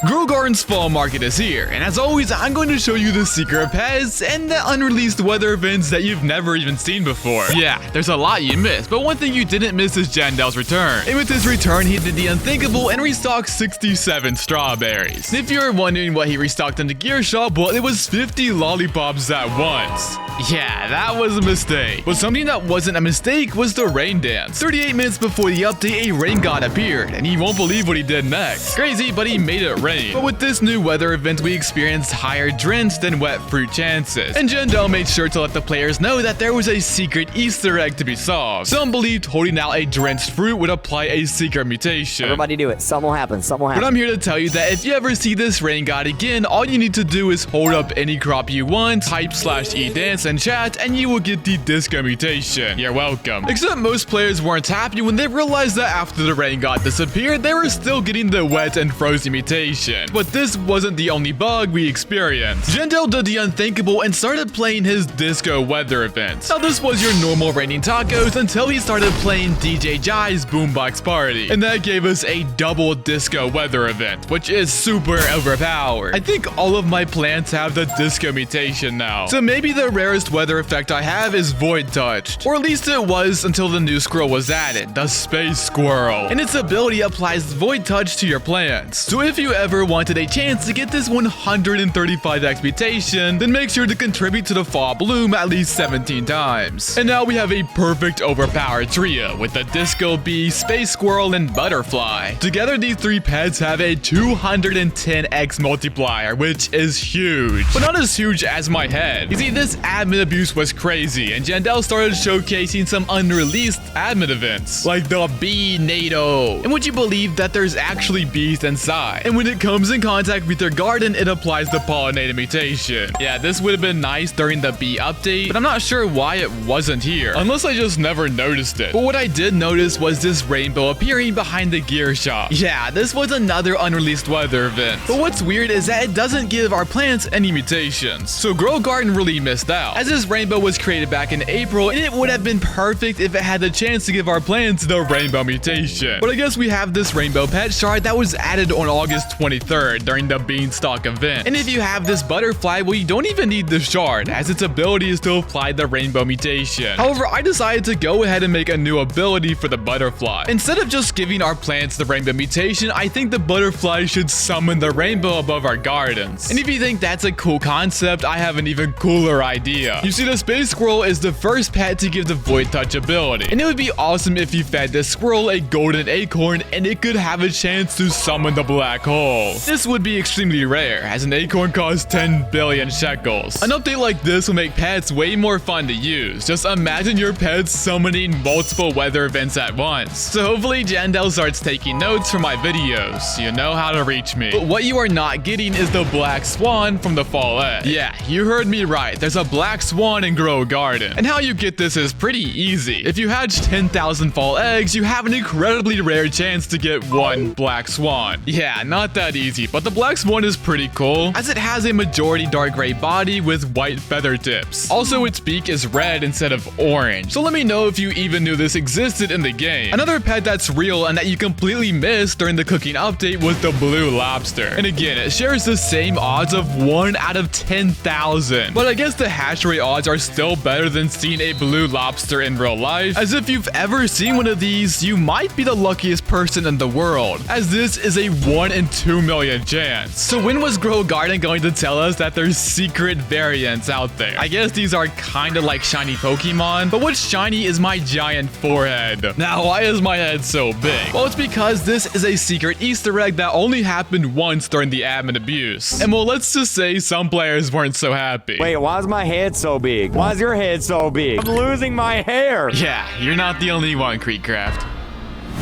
Grow Garden's fall market is here, and as always, I'm going to show you the secret pets and the unreleased weather events that you've never even seen before. Yeah, there's a lot you missed, but one thing you didn't miss is Jandel's return. And with his return, he did the unthinkable and restocked 67 strawberries. And if you're wondering what he restocked in the gear shop, well, it was 50 lollipops at once. Yeah, that was a mistake. But something that wasn't a mistake was the rain dance. 38 minutes before the update, a rain god appeared, and you won't believe what he did next. Crazy, but he made it rain. But with this new weather event, we experienced higher drenched and wet fruit chances. And Jandel made sure to let the players know that there was a secret Easter egg to be solved. Some believed holding out a drenched fruit would apply a secret mutation. Everybody do it. Something will happen. Something will happen. But I'm here to tell you that if you ever see this rain god again, all you need to do is hold up any crop you want, type /edance and chat, and you will get the disco mutation. You're welcome. Except most players weren't happy when they realized that after the rain god disappeared, they were still getting the wet and frozen mutation. But this wasn't the only bug we experienced. Jandel did the unthinkable and started playing his disco weather event. Now this was your normal raining tacos until he started playing DJ Jai's Boombox Party. And that gave us a double disco weather event, which is super overpowered. I think all of my plants have the disco mutation now. So maybe the rarest weather effect I have is Void Touched. Or at least it was until the new squirrel was added, the Space Squirrel. And its ability applies Void Touch to your plants. So if you ever wanted a chance to get this 135x mutation, then make sure to contribute to the fall bloom at least 17 times. And now we have a perfect overpowered trio with the Disco Bee, Space Squirrel, and Butterfly. Together, these three pets have a 210x multiplier, which is huge. But not as huge as my head. You see, this admin abuse was crazy, and Jandel started showcasing some unreleased admin events, like the Bee NATO. And would you believe that there's actually bees inside? And when it comes in contact with your garden, it applies the pollinated mutation. Yeah, this would have been nice during the bee update, but I'm not sure why it wasn't here, unless I just never noticed it. But what I did notice was this rainbow appearing behind the gear shop. Yeah, this was another unreleased weather event. But what's weird is that it doesn't give our plants any mutations. So Grow Garden really missed out, as this rainbow was created back in April, and it would have been perfect if it had the chance to give our plants the rainbow mutation. But I guess we have this rainbow pet shard that was added on August 23rd during the Beanstalk event. And if you have this butterfly, well, you don't even need the shard, as its ability is to apply the rainbow mutation. However, I decided to go ahead and make a new ability for the butterfly. Instead of just giving our plants the rainbow mutation, I think the butterfly should summon the rainbow above our gardens. And if you think that's a cool concept, I have an even cooler idea. You see, the Space Squirrel is the first pet to give the Void Touch ability. And it would be awesome if you fed this squirrel a golden acorn and it could have a chance to summon the black hole. This would be extremely rare, as an acorn costs 10 billion shekels. An update like this will make pets way more fun to use. Just imagine your pets summoning multiple weather events at once. So hopefully Jandel starts taking notes from my videos. You know how to reach me. But what you are not getting is the black swan from the fall egg. Yeah, you heard me right. There's a black swan in Grow Garden. And how you get this is pretty easy. If you hatch 10,000 fall eggs, you have an incredibly rare chance to get one black swan. Yeah, not that easy, but the black swan is pretty cool, as it has a majority dark gray body with white feather tips. Also, its beak is red instead of orange. So let me know if you even knew this existed in the game. Another pet that's real and that you completely missed during the cooking update was the blue lobster. And again, it shares the same odds of 1 out of 10,000. But I guess the hatch rate odds are still better than seeing a blue lobster in real life, as if you've ever seen one of these, you might be the luckiest person in the world, as this is a 1 in 2 million chance. So when was Grow Garden going to tell us that there's secret variants out there? I guess these are kinda like shiny Pokemon, but what's shiny is my giant forehead. Now, why is my head so big? Well, it's because this is a secret Easter egg that only happened once during the admin abuse. And well, let's just say some players weren't so happy. Wait, why is my head so big? Why is your head so big? I'm losing my hair. Yeah, you're not the only one, Creekcraft.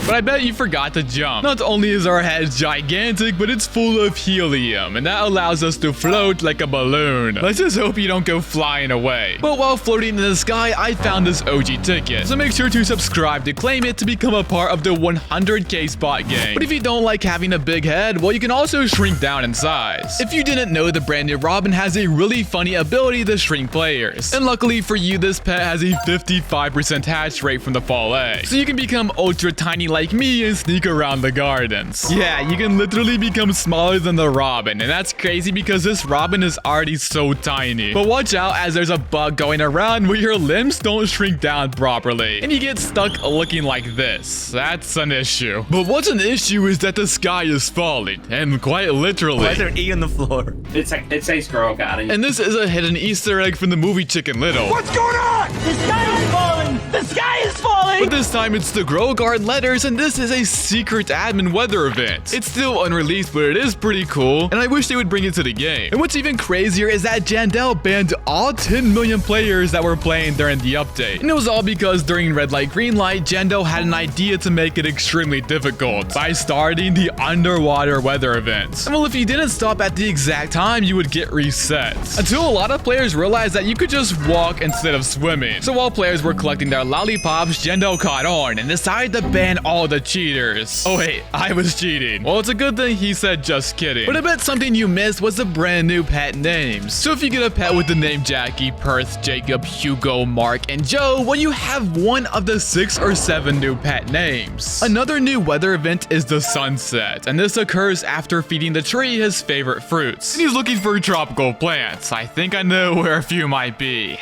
But I bet you forgot to jump. Not only is our head gigantic, but it's full of helium, and that allows us to float like a balloon. Let's just hope you don't go flying away. But while floating in the sky, I found this OG ticket, so make sure to subscribe to claim it to become a part of the 100k spot gang. But if you don't like having a big head, well, you can also shrink down in size. If you didn't know, the brand new Robin has a really funny ability to shrink players. And luckily for you, this pet has a 55% hatch rate from the fall egg, so you can become ultra tiny tiny like me and sneak around the gardens. Yeah, you can literally become smaller than the robin, and that's crazy because this robin is already so tiny. But watch out, as there's a bug going around where your limbs don't shrink down properly, and you get stuck looking like this. That's an issue. But what's an issue is that the sky is falling, and quite literally. Why is there E on the floor? It says girl got it. And this is a hidden Easter egg from the movie Chicken Little. What's going on? The sky is falling! The sky is falling! But this time it's the Grow Guard letters, and this is a secret admin weather event. It's still unreleased, but it is pretty cool, and I wish they would bring it to the game. And what's even crazier is that Jandel banned all 10 million players that were playing during the update. And it was all because during Red Light Green Light, Jandel had an idea to make it extremely difficult by starting the underwater weather event. And well, if you didn't stop at the exact time, you would get reset. Until a lot of players realized that you could just walk instead of swimming. So while players were collecting their lollipops, Jandel caught on and decided to ban all the cheaters. Oh wait, I was cheating. Well, it's a good thing he said just kidding. But I bet something you missed was the brand new pet names. So if you get a pet with the name Jackie, Perth, Jacob, Hugo, Mark, and Joe, well, you have one of the 6 or 7 new pet names. Another new weather event is the sunset, and this occurs after feeding the tree his favorite fruits. And he's looking for tropical plants. I think I know where a few might be.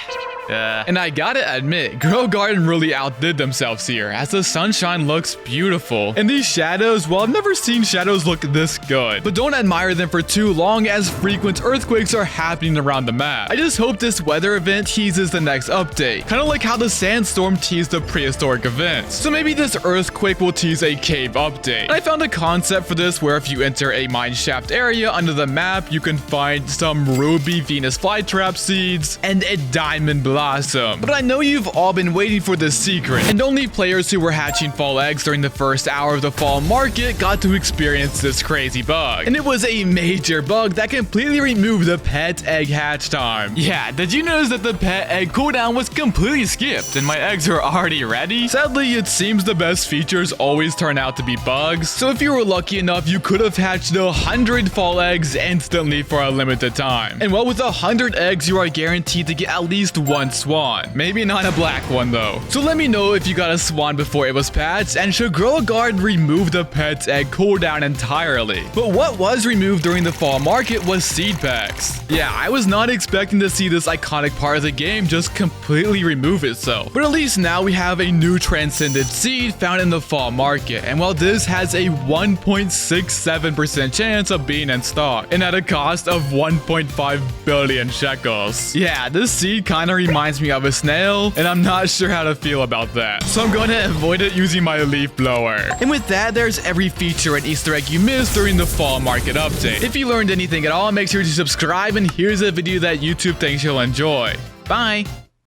And I gotta admit, Grow Garden really outdid themselves here, as the sunshine looks beautiful. And these shadows, well, I've never seen shadows look this good. But don't admire them for too long, as frequent earthquakes are happening around the map. I just hope this weather event teases the next update, kind of like how the sandstorm teased the prehistoric events. So maybe this earthquake will tease a cave update. And I found a concept for this where if you enter a mineshaft area under the map, you can find some ruby Venus flytrap seeds and a diamond blossom. But I know you've all been waiting for this secret, and only players who were hatching fall eggs during the first hour of the fall market got to experience this crazy bug. And it was a major bug that completely removed the pet egg hatch time. Yeah, did you notice that the pet egg cooldown was completely skipped and my eggs are already ready? Sadly, it seems the best features always turn out to be bugs. So if you were lucky enough, you could have hatched 100 fall eggs instantly for a limited time. And well, with 100 eggs, you are guaranteed to get at least one swan. Maybe not a black one though. So let me know if you got a swan before it was patched, and should Grow Guard remove the pet's egg cooldown entirely? But what was removed during the fall market was seed packs. Yeah, I was not expecting to see this iconic part of the game just completely remove itself. But at least now we have a new transcendent seed found in the fall market, and while this has a 1.67% chance of being in stock, and at a cost of 1.5 billion shekels. Yeah, this seed kind of reminds me of a snail, and I'm not sure how to feel about that. So I'm going to avoid it using my leaf blower. And with that, there's every feature and Easter egg you missed during the fall market update. If you learned anything at all, make sure to subscribe, and here's a video that YouTube thinks you'll enjoy. Bye!